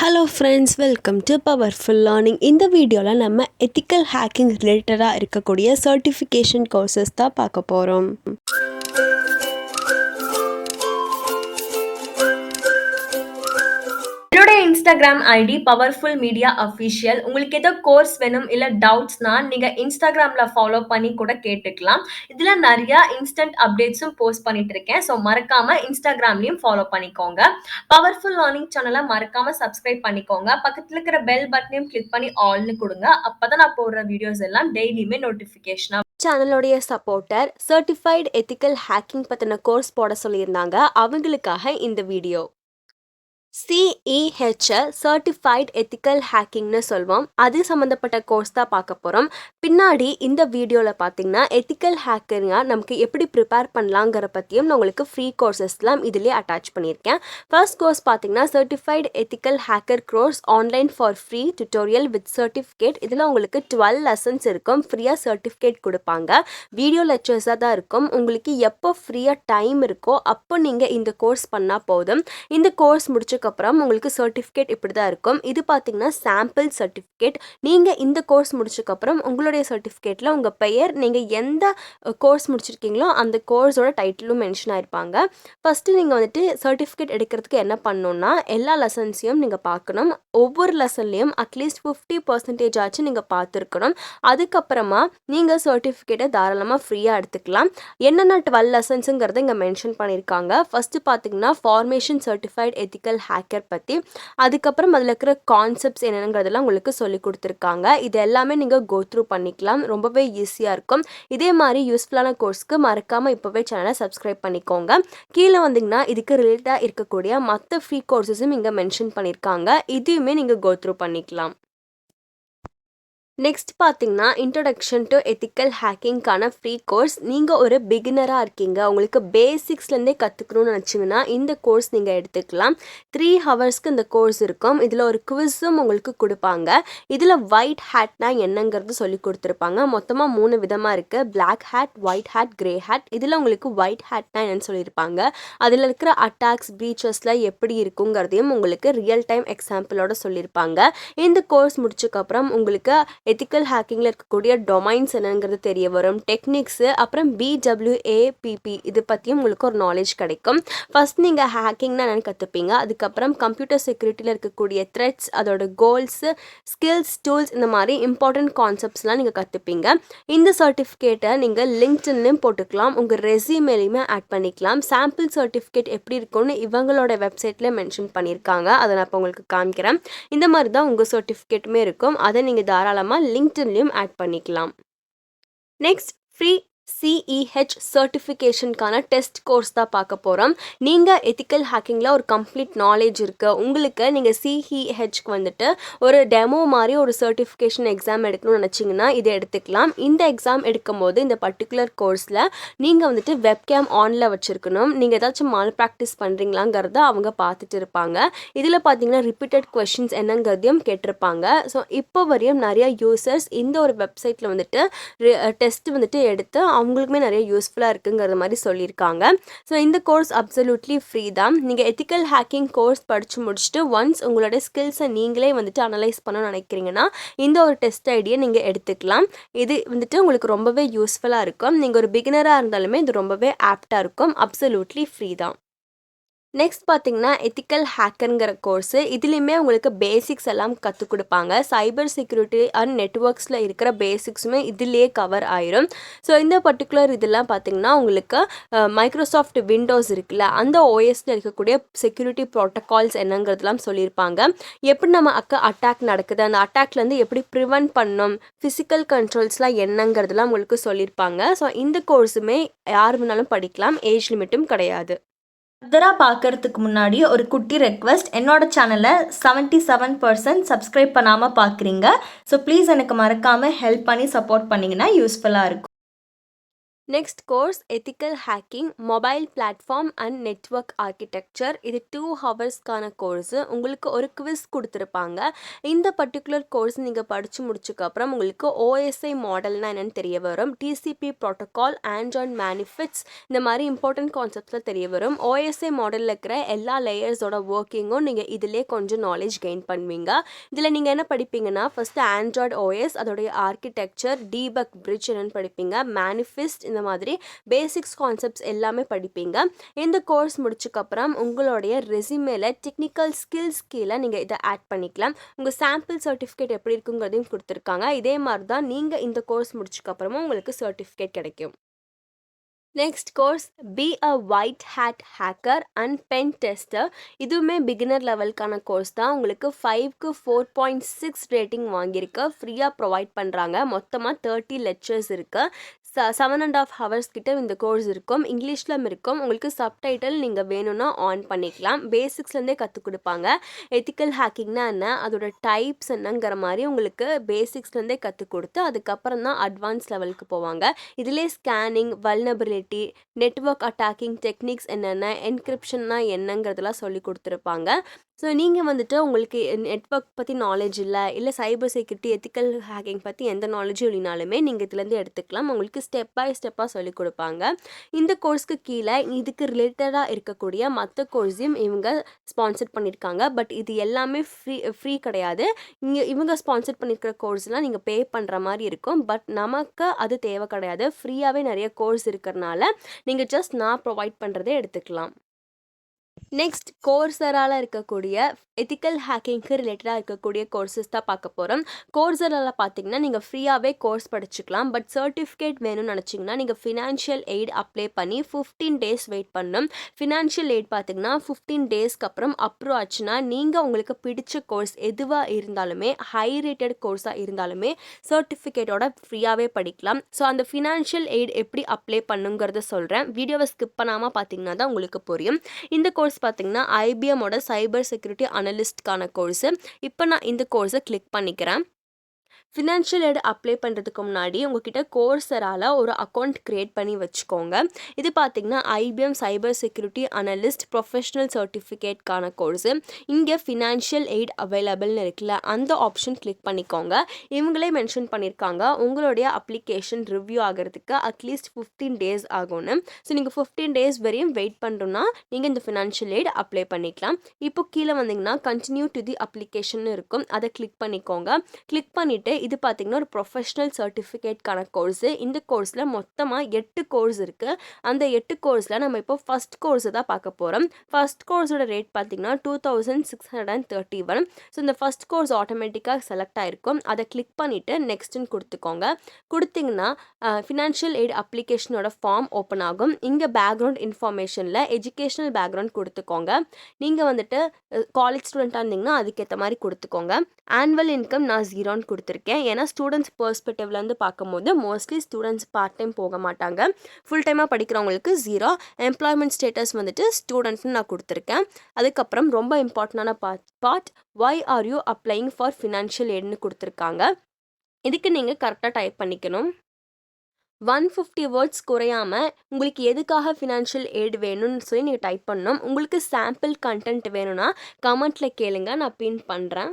Hello friends, welcome to powerful learning. இந்த வீடியோவில் நம்ம எத்திக்கல் ஹேக்கிங் ரிலேட்டடாக இருக்கக்கூடிய சர்டிஃபிகேஷன் கோர்சஸ் தான் பார்க்க போகிறோம். என்னோட Instagram ID powerful media official. உங்களுக்கு ஏதோ கோர்ஸ் வேணும் இல்லை டவுட்ஸ்னா நீங்கள் இன்ஸ்டாகிராமில் ஃபாலோ பண்ணி கூட கேட்டுக்கலாம். இதில் நிறையா இன்ஸ்டன்ட் அப்டேட்ஸும் போஸ்ட் பண்ணிட்டு இருக்கேன். ஸோ மறக்காமல் இன்ஸ்டாகிராம்லையும் ஃபாலோ பண்ணிக்கோங்க. பவர்ஃபுல் லேர்னிங் சேனலை மறக்காமல் சப்ஸ்கிரைப் பண்ணிக்கோங்க. பக்கத்தில் இருக்கிற பெல் பட்டனையும் கிளிக் பண்ணி ஆல்னு கொடுங்க. அப்போ தான் நான் போடுற வீடியோஸ் எல்லாம் டெய்லியுமே நோட்டிஃபிகேஷனாக. சேனலோடைய சப்போர்ட்டர் சர்டிஃபைடு எத்திக்கல் ஹேக்கிங் பற்றின கோர்ஸ் போட சொல்லியிருந்தாங்க. அவங்களுக்காக இந்த வீடியோ. CEH சர்டிஃபைட் எத்திக்கல் ஹேக்கிங்னு சொல்வோம். அது சம்மந்தப்பட்ட கோர்ஸ் தான் பார்க்க போகிறோம். பின்னாடி இந்த வீடியோவில் பார்த்தீங்கன்னா எத்திக்கல் ஹேக்கரிங்காக நமக்கு எப்படி ப்ரிப்பேர் பண்ணலாங்கிற பற்றியும் நான் உங்களுக்கு ஃப்ரீ கோர்சஸ்லாம் இதிலே அட்டாச் பண்ணியிருக்கேன். ஃபர்ஸ்ட் கோர்ஸ் பார்த்தீங்கன்னா certified ethical hacker course online for free tutorial with certificate. இதில் உங்களுக்கு 12 லெசன்ஸ் இருக்கும். ஃப்ரீயாக சர்டிஃபிகேட் கொடுப்பாங்க. வீடியோ லெக்சர்ஸாக தான் இருக்கும். உங்களுக்கு எப்போ ஃப்ரீயாக டைம் இருக்கோ அப்போ நீங்கள் இந்த கோர்ஸ் பண்ணால் போதும். இந்த கோர்ஸ் முடிச்சு அப்புறம் உங்களுக்கு சர்டிஃபிகேட் இப்படி தான் இருக்கும். இது பார்த்தீங்கன்னா சாம்பிள் சர்டிஃபிகேட். நீங்கள் இந்த கோர்ஸ் முடிச்சதுக்கப்புறம் உங்களுடைய சர்டிஃபிகேட்டில் உங்கள் பெயர், நீங்கள் எந்த கோர்ஸ் முடிச்சிருக்கீங்களோ அந்த கோர்ஸோட டைட்டிலும் மென்ஷன் ஆகிருப்பாங்க. ஃபஸ்ட்டு நீங்கள் வந்துட்டு சர்டிஃபிகேட் எடுக்கிறதுக்கு என்ன பண்ணணுன்னா எல்லா லெசன்ஸையும் நீங்கள் பார்க்கணும். ஒவ்வொரு லெசன்லேயும் அட்லீஸ்ட் 50% ஆச்சு நீங்கள் பார்த்துருக்கணும். அதுக்கப்புறமா நீங்கள் சர்டிஃபிகேட்டை தாராளமாக ஃப்ரீயாக எடுத்துக்கலாம். என்னென்ன 12 லெசன்ஸுங்கிறத இங்கே மென்ஷன் பண்ணியிருக்காங்க. ஃபஸ்ட்டு பார்த்தீங்கன்னா ஃபார்மேஷன் சர்டிஃபைட் எத்திக்கல் ஹேக்கர் பற்றி, அதுக்கப்புறம் அதில் இருக்கிற கான்செப்ட்ஸ் என்னென்னங்கிறதெல்லாம் உங்களுக்கு சொல்லி கொடுத்துருக்காங்க. இது எல்லாமே நீங்கள் கோ த்ரூ பண்ணிக்கலாம். ரொம்பவே ஈஸியாக இருக்கும். இதே மாதிரி யூஸ்ஃபுல்லான கோர்ஸ்க்கு மறக்காமல் இப்போவே சேனலை சப்ஸ்கிரைப் பண்ணிக்கோங்க. கீழே வந்தீங்கன்னா இதுக்கு ரிலேட்டடாக இருக்கக்கூடிய மற்ற ஃப்ரீ கோர்ஸஸும் இங்கே மென்ஷன் பண்ணியிருக்காங்க. இதையுமே நீங்கள் கோ த்ரூ பண்ணிக்கலாம். நெக்ஸ்ட் பார்த்தீங்கன்னா இன்ட்ரடக்ஷன் டு எத்திக்கல் ஹேக்கிங்கான ஃப்ரீ கோர்ஸ். நீங்கள் ஒரு பிகினராக இருக்கீங்க, உங்களுக்கு பேசிக்ஸ்லேருந்தே கற்றுக்கணும்னு நினச்சிங்கன்னா இந்த கோர்ஸ் நீங்கள் எடுத்துக்கலாம். 3 ஹவர்ஸ்க்கு இந்த கோர்ஸ் இருக்கும். இதில் ஒரு குவிஸும் உங்களுக்கு கொடுப்பாங்க. இதில் ஒயிட் ஹேட்னா என்னங்கிறது சொல்லி கொடுத்துருப்பாங்க. மொத்தமாக 3 விதமாக இருக்குது. Black hat, white hat, grey hat. இதில் உங்களுக்கு ஒயிட் ஹேட்னா என்னன்னு சொல்லியிருப்பாங்க. அதில் இருக்கிற அட்டாக்ஸ், ப்ரீச்சஸில் எப்படி இருக்குங்கிறதையும் உங்களுக்கு ரியல் டைம் எக்ஸாம்பிளோட சொல்லியிருப்பாங்க. இந்த கோர்ஸ் முடிச்சதுக்கப்புறம் உங்களுக்கு எத்திக்கல் ஹேக்கிங்கில் இருக்கக்கூடிய டொமைன்ஸ் என்னங்கிறது தெரிய வரும். டெக்னிக்ஸு, அப்புறம் BWAPP இது பற்றியும் உங்களுக்கு ஒரு நாலேஜ் கிடைக்கும். ஃபஸ்ட் நீங்கள் ஹேக்கிங்னா என்னென்னு கற்றுப்பீங்க. அதுக்கப்புறம் கம்ப்யூட்டர் செக்யூரிட்டியில் இருக்கக்கூடிய த்ரெட்ஸ், அதோட கோல்ஸு, ஸ்கில்ஸ், டூல்ஸ், இந்த மாதிரி இம்பார்ட்டன்ட் கான்செப்ட்ஸ்லாம் நீங்கள் கற்றுப்பீங்க. இந்த சர்டிஃபிகேட்டை நீங்கள் லிங்க்டின்லையும் போட்டுக்கலாம், உங்கள் ரெஸ்யூமேலையுமே ஆட் பண்ணிக்கலாம். சாம்பிள் சர்டிஃபிகேட் எப்படி இருக்கும்னு இவங்களோட வெப்சைட்டில் மென்ஷன் பண்ணியிருக்காங்க. அதை நான் இப்போ உங்களுக்கு காமிக்கிறேன். இந்த மாதிரி தான் உங்கள் சர்டிஃபிகேட்டுமே இருக்கும். அதை நீங்கள் தாராளமாக லிங்க்டின்லையும் ஆட் பண்ணிக்கலாம். நெக்ஸ்ட் ஃப்ரீ CEH சர்டிஃபிகேஷனுக்கான டெஸ்ட் கோர்ஸ் தான் பார்க்க போகிறோம். நீங்கள் எத்திக்கல் ஹேக்கிங்கில் ஒரு கம்ப்ளீட் நாலேஜ் இருக்குது உங்களுக்கு, நீங்கள் CEHக்கு வந்துட்டு ஒரு டெமோ மாதிரி ஒரு சர்டிஃபிகேஷன் எக்ஸாம் எடுக்கணும்னு நினச்சிங்கன்னா இதை எடுத்துக்கலாம். இந்த எக்ஸாம் எடுக்கும்போது இந்த பர்டிகுலர் கோர்ஸில் நீங்கள் வந்துட்டு வெப்கேம் ஆனில் வச்சுருக்கணும். நீங்கள் ஏதாச்சும் மால் ப்ராக்டிஸ் பண்ணுறீங்களாங்கிறத அவங்க பார்த்துட்டு இருப்பாங்க. இதில் பார்த்தீங்கன்னா ரிப்பீட்டட் கொஷின்ஸ் என்னங்கிறதையும் கேட்டிருப்பாங்க. ஸோ இப்போ வரையும் நிறையா யூசர்ஸ் இந்த ஒரு வெப்சைட்டில் வந்துட்டு டெஸ்ட் வந்துட்டு எடுத்து அவங்களுக்குமே நிறைய யூஸ்ஃபுல்லாக இருக்குங்கிற மாதிரி சொல்லியிருக்காங்க. ஸோ இந்த கோர்ஸ் அப்சல்யூட்லி ஃப்ரீ தான். நீங்கள் எத்திக்கல் ஹேக்கிங் கோர்ஸ் படித்து முடிச்சுட்டு ஒன்ஸ் உங்களோட ஸ்கில்ஸை நீங்களே வந்துட்டு அனலைஸ் பண்ணணும்னு நினைக்கிறீங்கன்னா இந்த ஒரு டெஸ்ட் ஐடியை நீங்கள் எடுத்துக்கலாம். இது வந்துட்டு உங்களுக்கு ரொம்பவே யூஸ்ஃபுல்லாக இருக்கும். நீங்கள் ஒரு பிகினராக இருந்தாலுமே இது ரொம்பவே ஆப்டாக இருக்கும். அப்சல்யூட்லி ஃப்ரீ தான். நெக்ஸ்ட் பார்த்தீங்கன்னா எத்திக்கல் ஹேக்கருங்கிற கோர்ஸு. இதுலேயுமே உங்களுக்கு பேசிக்ஸ் எல்லாம் கற்றுக் கொடுப்பாங்க. சைபர் செக்யூரிட்டி அண்ட் நெட்ஒர்க்ஸில் இருக்கிற பேசிக்ஸுமே இதிலே கவர் ஆயிரும். ஸோ இந்த பர்டிகுலர் இதெல்லாம் பார்த்தீங்கன்னா உங்களுக்கு மைக்ரோசாஃப்ட் விண்டோஸ் இருக்குல்ல, அந்த ஓஎஸில் இருக்கக்கூடிய செக்யூரிட்டி ப்ரோட்டோகால்ஸ் என்னங்கிறதுலாம் சொல்லியிருப்பாங்க. எப்படி நம்ம அட்டாக் நடக்குது, அந்த அட்டாக்லேருந்து எப்படி ப்ரிவென்ட் பண்ணணும், ஃபிசிக்கல் கண்ட்ரோல்ஸ்லாம் என்னங்கிறதுலாம் உங்களுக்கு சொல்லியிருப்பாங்க. ஸோ இந்த கோர்ஸுமே யார் வேணாலும் படிக்கலாம், ஏஜ் லிமிட்டும் கிடையாது. ஃபர்தராக பார்க்கறதுக்கு முன்னாடி ஒரு குட்டி ரெக்வெஸ்ட். என்னோட சேனலை 77% சப்ஸ்கிரைப் பண்ணாமல் பார்க்குறீங்க. ஸோ ப்ளீஸ் எனக்கு மறக்காமல் ஹெல்ப் பண்ணி சப்போர்ட் பண்ணிங்கன்னா யூஸ்ஃபுல்லாக இருக்கும். Next course ethical hacking mobile platform and network architecture. இது 2 ஹவர்ஸ்க்கான கோர்ஸு. உங்களுக்கு ஒரு குவிஸ் கொடுத்துருப்பாங்க. இந்த பர்டிகுலர் கோர்ஸ் நீங்கள் படித்து முடிச்சதுக்கப்புறம் உங்களுக்கு ஓஎஸ்ஐ மாடல்னால் என்னென்னு தெரிய வரும். டிசிபி ப்ரோட்டோகால், ஆண்ட்ராய்ட் மேனிஃபெட்ஸ், இந்த மாதிரி இம்பார்ட்டன்ட் கான்செப்ட்ஸில் தெரிய வரும். ஓஎஸ்ஐ மாடலில் இருக்கிற எல்லா லேயர்ஸோட ஒர்க்கிங்கும் நீங்கள் இதிலே கொஞ்சம் நாலேஜ் கெயின் பண்ணுவீங்க. இதில் நீங்கள் என்ன படிப்பீங்கன்னா, ஃபஸ்ட்டு ஆண்ட்ராய்டு ஓஎஸ், அதோடைய ஆர்கிடெக்சர், டீபக் பிரிட்ஜ் என்னென்னு படிப்பீங்க, மேனிஃபெஸ்ட், இந்த மாதிரி பேசிக்ஸ் கான்செப்ட்ஸ் எல்லாமே படிப்பீங்க. இந்த கோர்ஸ் முடிச்சதுக்கப்புறம் உங்களுடைய ரெஸ்யூமேல டெக்னிக்கல் ஸ்கில்ஸ் கீழே நீங்கள் இதை ஆட் பண்ணிக்கலாம். உங்கள் சாம்பிள் சர்டிஃபிகேட் எப்படி இருக்குங்கிறதையும் கொடுத்துருக்காங்க. இதே மாதிரி தான் நீங்கள் இந்த கோர்ஸ் முடிச்சதுக்கப்புறமும் உங்களுக்கு சர்டிஃபிகேட் கிடைக்கும். Next course be a white hat hacker and pen tester. இதுவுமே பிகினர் லெவலுக்கான கோர்ஸ் தான். உங்களுக்கு 5க்கு 4.6 ரேட்டிங் வாங்கியிருக்கு. ஃப்ரீயாக ப்ரொவைட் பண்ணுறாங்க. மொத்தமாக 30 லெக்சர்ஸ் இருக்குது. 7.5 ஹவர்ஸ் கிட்ட இந்த கோர்ஸ் இருக்கும். இங்கிலீஷ்லும் இருக்கும். உங்களுக்கு சப்டைட்டில் நீங்கள் வேணும்னா ஆன் பண்ணிக்கலாம். பேசிக்ஸ்லேருந்தே கற்றுக் கொடுப்பாங்க. எத்திக்கல் ஹேக்கிங்னா என்ன, அதோட டைப்ஸ் என்னங்கிற மாதிரி உங்களுக்கு பேசிக்ஸ்லேருந்தே கற்றுக் கொடுத்து அதுக்கப்புறம் தான் அட்வான்ஸ் லெவலுக்கு போவாங்க. இதிலே scanning, vulnerability, network attacking techniques என்னென்ன, என்கிரிப்ஷன்னா என்னங்கிறதெல்லாம் சொல்லி கொடுத்துருப்பாங்க. ஸோ நீங்கள் வந்துட்டு உங்களுக்கு நெட்வொர்க் பற்றி நாலேஜ் இல்லை சைபர் செக்யூரிட்டி, எத்திக்கல் ஹேக்கிங் பற்றி எந்த நாலேஜும் இல்லைனாலுமே நீங்கள் இதுலேருந்து எடுத்துக்கலாம். உங்களுக்கு ஸ்டெப் பை ஸ்டெப்பாக சொல்லிக் கொடுப்பாங்க. இந்த கோர்ஸ்க்கு கீழே இதுக்கு ரிலேட்டடாக இருக்கக்கூடிய மற்ற கோர்ஸையும் இவங்க ஸ்பான்சர் பண்ணியிருக்காங்க. பட் இது எல்லாமே ஃப்ரீ கிடையாது. இவங்க ஸ்பான்சர் பண்ணியிருக்கிற கோர்ஸ்லாம் நீங்கள் பே பண்ணுற மாதிரி இருக்கும். பட் நமக்கு அது தேவை கிடையாது. ஃப்ரீயாகவே நிறைய கோர்ஸ் இருக்கிறனால நீங்கள் ஜஸ்ட் நான் ப்ரொவைட் பண்ணுறதே எடுத்துக்கலாம். நெக்ஸ்ட் கோர்சரால இருக்கக்கூடிய எத்திக்கல் ஹேக்கிங்க்கு ரிலேட்டடாக இருக்கக்கூடிய கோர்சஸ் தான் பார்க்க போகிறோம். கோர்சரால பார்த்தீங்கன்னா நீங்கள் ஃப்ரீயாகவே கோர்ஸ் படிச்சுக்கலாம். பட் சர்டிஃபிகேட் வேணும்னு நினச்சிங்கன்னா நீங்கள் ஃபினான்ஷியல் எய்ட் அப்ளை பண்ணி 15 டேஸ் வெயிட் பண்ணணும். ஃபினான்ஷியல் எய்ட் பார்த்தீங்கன்னா 15 டேஸ்க்கு அப்புறம் அப்ரூவ் ஆச்சுன்னா நீங்கள் உங்களுக்கு பிடிச்ச கோர்ஸ் எதுவாக இருந்தாலுமே, ஹை ரேட்டட் கோர்ஸாக இருந்தாலுமே சர்டிஃபிகேட்டோட ஃப்ரீயாகவே படிக்கலாம். ஸோ அந்த ஃபினான்ஷியல் எய்ட் எப்படி அப்ளை பண்ணுங்கிறத சொல்கிறேன். வீடியோவை ஸ்கிப் பண்ணாமல் பார்த்தீங்கன்னா தான் உங்களுக்கு புரியும். இந்த கோர்ஸ் பார்த்தீங்கன்னா ஐபிஎம்மோட சைபர் செக்யூரிட்டி அனலிஸ்ட்கான கோர்ஸு. இப்போ நான் இந்த கோர்ஸை கிளிக் பண்ணிக்கிறேன். ஃபினான்ஷியல் எய்ட் அப்ளை பண்ணுறதுக்கு முன்னாடி உங்ககிட்ட கோர்சரால ஒரு அக்கௌண்ட் க்ரியேட் பண்ணி வச்சுக்கோங்க. இது பார்த்தீங்கன்னா IBM cyber security analyst professional சர்டிஃபிகேட்கான கோர்ஸு. இங்கே ஃபினான்ஷியல் எய்ட் அவைலபிள்னு இருக்குல்ல, அந்த ஆப்ஷன் கிளிக் பண்ணிக்கோங்க. இவங்களே மென்ஷன் பண்ணியிருக்காங்க உங்களுடைய அப்ளிகேஷன் ரிவ்யூ ஆகிறதுக்கு அட்லீஸ்ட் 15 டேஸ் ஆகும்னு. ஸோ நீங்கள் 15 டேஸ் வரையும் வெயிட் பண்ணுறோன்னா நீங்கள் இந்த ஃபினான்ஷியல் எய்ட் அப்ளை பண்ணிக்கலாம். இப்போ கீழே வந்தீங்கன்னா கண்டினியூ டு தி அப்ளிகேஷன் இருக்கும். அதை கிளிக் பண்ணிக்கோங்க. கிளிக் பண்ணிவிட்டு இது பார்த்தீங்கன்னா ஒரு ப்ரொஃபஷனல் சர்டிஃபிகேட்கான கோர்ஸு. இந்த கோர்ஸில் மொத்தமாக 8 கோர்ஸ் இருக்குது. அந்த 8 கோர்ஸில் நம்ம இப்போ ஃபஸ்ட் கோர்ஸை தான் பார்க்க போகிறோம். ஃபஸ்ட் கோர்ஸோட ரேட் பார்த்தீங்கன்னா 2631. ஸோ இந்த ஃபஸ்ட் கோர்ஸ் ஆட்டோமேட்டிக்காக செலக்ட் ஆகிருக்கும். அதை கிளிக் பண்ணிவிட்டு நெக்ஸ்ட்டுன்னு கொடுத்துக்கோங்க. கொடுத்தீங்கன்னா ஃபினான்ஷியல் எய்ட் அப்ளிகேஷனோட ஃபார்ம் ஓப்பன் ஆகும். இங்கே பேக்ரவுண்ட் இன்ஃபர்மேஷனில் எஜுகேஷனல் பேக்ரவுண்ட் கொடுத்துக்கோங்க. நீங்கள் வந்துட்டு காலேஜ் ஸ்டூடெண்ட்டாக இருந்தீங்கன்னா அதுக்கேற்ற மாதிரி கொடுத்துக்கோங்க. ஆனுவல் இன்கம் நான் 0ன்னு கொடுத்துருக்கேன். ஏன்னா ஸ்டூடெண்ட்ஸ் பெர்ஸ்பெக்டிவ்லேருந்து பார்க்கும்போது மோஸ்ட்லி ஸ்டூடெண்ட்ஸ் பார்ட் டைம் போக மாட்டாங்க. ஃபுல் டைமாக படிக்கிறவங்களுக்கு 0. எம்ப்ளாய்மெண்ட் ஸ்டேட்டஸ் வந்துட்டு ஸ்டூடெண்ட்னு நான் கொடுத்துருக்கேன். அதுக்கப்புறம் ரொம்ப இம்பார்ட்டண்டான part why are you applying for financial எய்ட்னு கொடுத்துருக்காங்க. இதுக்கு நீங்கள் கரெக்டாக டைப் பண்ணிக்கணும். 150 வேர்ட்ஸ் குறையாமல் உங்களுக்கு எதுக்காக ஃபினான்ஷியல் எய்ட் வேணும்னு சொல்லி நீங்கள் டைப் பண்ணணும். உங்களுக்கு சாம்பிள் கண்டென்ட் வேணும்னா கமெண்ட்டில் கேளுங்க, நான் பின் பண்ணுறேன்.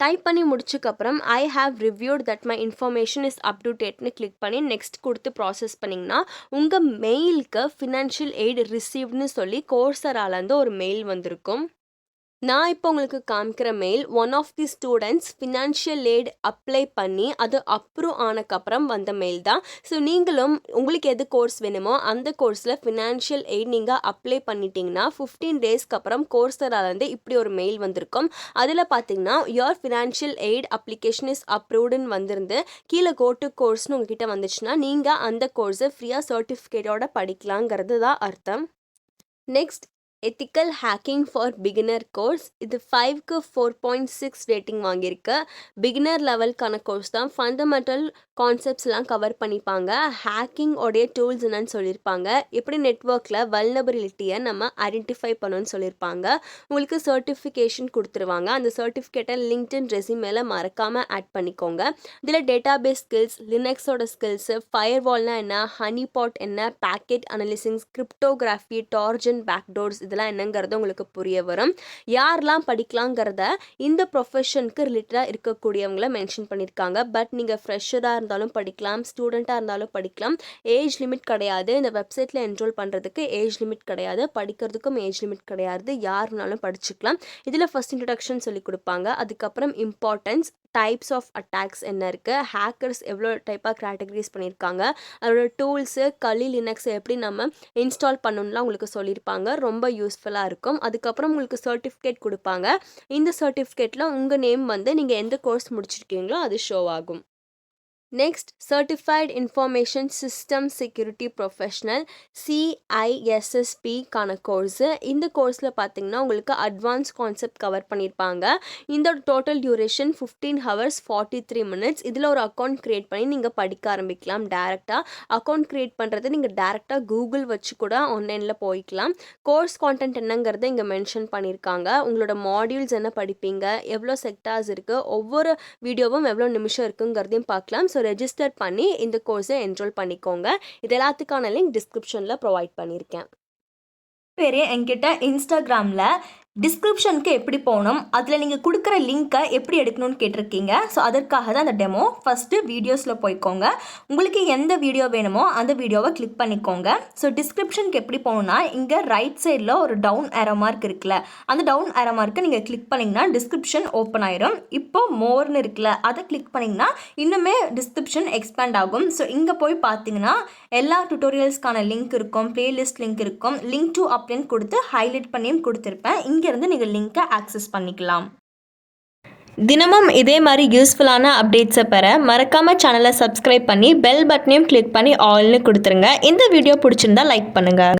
டைப் பண்ணி முடிச்சதுக்கப்புறம் I have reviewed that my information is up to டேட்னு கிளிக் பண்ணி நெக்ஸ்ட் கொடுத்து ப்ராசஸ் பண்ணிங்கன்னா உங்கள் மெயிலுக்கு ஃபினான்ஷியல் எய்ட் ரிசீவ்டுன்னு சொல்லி கோர்சராலேருந்து ஒரு மெயில் வந்திருக்கும். நான் இப்போ உங்களுக்கு காமிக்கிற mail one of the students financial aid apply பண்ணி அது அப்ரூவ் ஆனக்கப்புறம் வந்த மெயில் தான். ஸோ நீங்களும் உங்களுக்கு எது கோர்ஸ் வேணுமோ அந்த கோர்ஸில் ஃபினான்ஷியல் எய்ட் நீங்கள் அப்ளை பண்ணிட்டீங்கன்னா 15 டேஸ்க்கு அப்புறம் கோர்சராலேருந்து இப்படி ஒரு மெயில் வந்திருக்கும். அதில் பார்த்தீங்கன்னா your financial aid application is அப்ரூவ்டுன்னு வந்திருந்து கீழே கோ டு கோர்ஸ்னு உங்ககிட்ட வந்துச்சுன்னா நீங்கள் அந்த கோர்ஸை ஃப்ரீயாக சர்டிஃபிகேட்டோட படிக்கலாங்கிறது தான் அர்த்தம். Next ethical hacking for beginner course. இது 5க்கு 4.6 ரேட்டிங் வாங்கியிருக்கு. பிகினர் லெவலுக்கான கோர்ஸ் தான். ஃபண்டமெண்டல் கான்செப்ட்ஸ்லாம் கவர் பண்ணிப்பாங்க. ஹேக்கிங் உடைய டூல்ஸ் என்னன்னு சொல்லியிருப்பாங்க. எப்படி நெட்வொர்க்கில் வல்னபிலிட்டியை நம்ம ஐடென்டிஃபை பண்ணணும்னு சொல்லியிருப்பாங்க. உங்களுக்கு சர்டிஃபிகேஷன் கொடுத்துருவாங்க. அந்த சர்டிஃபிகேட்டை லிங்க்டின் ரெஸ்யூமேல மறக்காமல் ஆட் பண்ணிக்கோங்க. இதில் டேட்டாபேஸ் ஸ்கில்ஸ், லினக்ஸோட ஸ்கில்ஸு, ஃபயர்வால்னா என்ன, ஹனி பாட் என்ன, பேக்கெட் அனலிசிங்ஸ், கிரிப்டோகிராஃபி, டார்ஜன் பேக்டோர்ஸ் இதெல்லாம் என்னங்கிறது உங்களுக்கு புரிய வரும். யாரெல்லாம் படிக்கலாங்கிறத இந்த ப்ரொஃபஷனுக்கு ரிலேட்டடாக இருக்கக்கூடியவங்கள மென்ஷன் பண்ணியிருக்காங்க. பட் நீங்கள் ஃப்ரெஷராக இருந்தாலும் படிக்கலாம், ஸ்டூடெண்ட்டாக இருந்தாலும் படிக்கலாம். ஏஜ் லிமிட் கிடையாது. இந்த வெப்சைட்டில் என்ரோல் பண்ணுறதுக்கு ஏஜ் லிமிட் கிடையாது, படிக்கிறதுக்கும் ஏஜ் லிமிட் கிடையாது. யாருனாலும் படிச்சுக்கலாம். இதில் ஃபர்ஸ்ட் இன்ட்ரடக்ஷன் சொல்லி கொடுப்பாங்க. அதுக்கப்புறம் இம்பார்ட்டன்ஸ், டைப்ஸ் ஆஃப் அட்டாக்ஸ் என்ன இருக்குது, ஹேக்கர்ஸ் எவ்வளோ டைப்பாக கேட்டகரிஸ் பண்ணியிருக்காங்க, அதோட டூல்ஸு, கலி லினக்ஸ் எப்படி நம்ம இன்ஸ்டால் பண்ணணும்லாம் உங்களுக்கு சொல்லியிருப்பாங்க. ரொம்ப யூஸ்ஃபுல்லாக இருக்கும். அதுக்கப்புறம் உங்களுக்கு சர்டிஃபிகேட் கொடுப்பாங்க. இந்த சர்டிஃபிகேட்டில் உங்கள் நேம் வந்து நீங்கள் எந்த கோர்ஸ் முடிச்சிருக்கீங்களோ அது ஷோ ஆகும். Next, certified information system security professional CISSP-க்கான கோர்ஸு. இந்த கோர்ஸில் பார்த்தீங்கன்னா உங்களுக்கு அட்வான்ஸ் கான்செப்ட் கவர் பண்ணியிருப்பாங்க. இந்த டோட்டல் டியூரேஷன் 15 ஹவர்ஸ் 43 மினிட்ஸ். இதில் ஒரு அக்கௌண்ட் க்ரியேட் பண்ணி நீங்கள் படிக்க ஆரம்பிக்கலாம். டேரெக்டாக அக்கௌண்ட் க்ரியேட் பண்ணுறது நீங்கள் டேரெக்டாக கூகுள் வச்சு கூட ஆன்லைனில் போய்க்கலாம். கோர்ஸ் கான்டென்ட் என்னங்கிறத இங்கே மென்ஷன் பண்ணியிருக்காங்க. உங்களோட மாடியூல்ஸ் என்ன படிப்பீங்க, எவ்வளோ செக்டார்ஸ் இருக்குது, ஒவ்வொரு வீடியோவும் எவ்வளோ நிமிஷம் இருக்குங்கிறதையும் பார்க்கலாம். ஸோ ரெஜிஸ்டர் பண்ணி இந்த கோர்ஸை என்ரோல் பண்ணிக்கோங்க. இது எல்லாத்துக்கான லிங்க் டிஸ்கிரிப்ஷனில் ப்ரொவைட் பண்ணியிருக்கேன். பேர் என்கிட்ட இன்ஸ்டாகிராமில் டிஸ்கிரிப்ஷனுக்கு எப்படி போகணும், அதில் நீங்கள் கொடுக்குற லிங்க்கை எப்படி எடுக்கணும்னு கேட்டிருக்கீங்க. ஸோ அதற்காக தான் அந்த டெமோ. ஃபஸ்ட்டு வீடியோஸில் போய்க்கோங்க. உங்களுக்கு எந்த வீடியோ வேணுமோ அந்த வீடியோவை கிளிக் பண்ணிக்கோங்க. ஸோ டிஸ்கிரிப்ஷனுக்கு எப்படி போகணுன்னா, இங்கே ரைட் சைடில் ஒரு டவுன் ஏரோ மார்க் இருக்குல்ல, அந்த டவுன் ஏரோ மார்க்கை நீங்கள் கிளிக் பண்ணிங்கன்னா டிஸ்கிரிப்ஷன் ஓப்பன் ஆயிரும். இப்போ மோர்னு இருக்குல்ல, அதை கிளிக் பண்ணிங்கன்னா இன்னுமே டிஸ்கிரிப்ஷன் எக்ஸ்பேண்ட் ஆகும். ஸோ இங்கே போய் பார்த்தீங்கன்னா எல்லா டுட்டோரியல்ஸ்க்கான லிங்க் இருக்கும், பிளேலிஸ்ட் லிங்க் இருக்கும், லிங்க் டு அப்படின்னு கொடுத்து ஹைலைட் பண்ணியும் கொடுத்துருப்பேன். இங்கேருந்து நீங்கள் லிங்க்கை ஆக்சஸ் பண்ணிக்கலாம். தினமும் இதே மாதிரி யூஸ்ஃபுல்லான அப்டேட்ஸை பெற மறக்காமல் சேனலை சப்ஸ்கிரைப் பண்ணி பெல் பட்டனையும் கிளிக் பண்ணி ஆல்னு கொடுத்துருங்க. இந்த வீடியோ பிடிச்சிருந்தா லைக் பண்ணுங்கள்.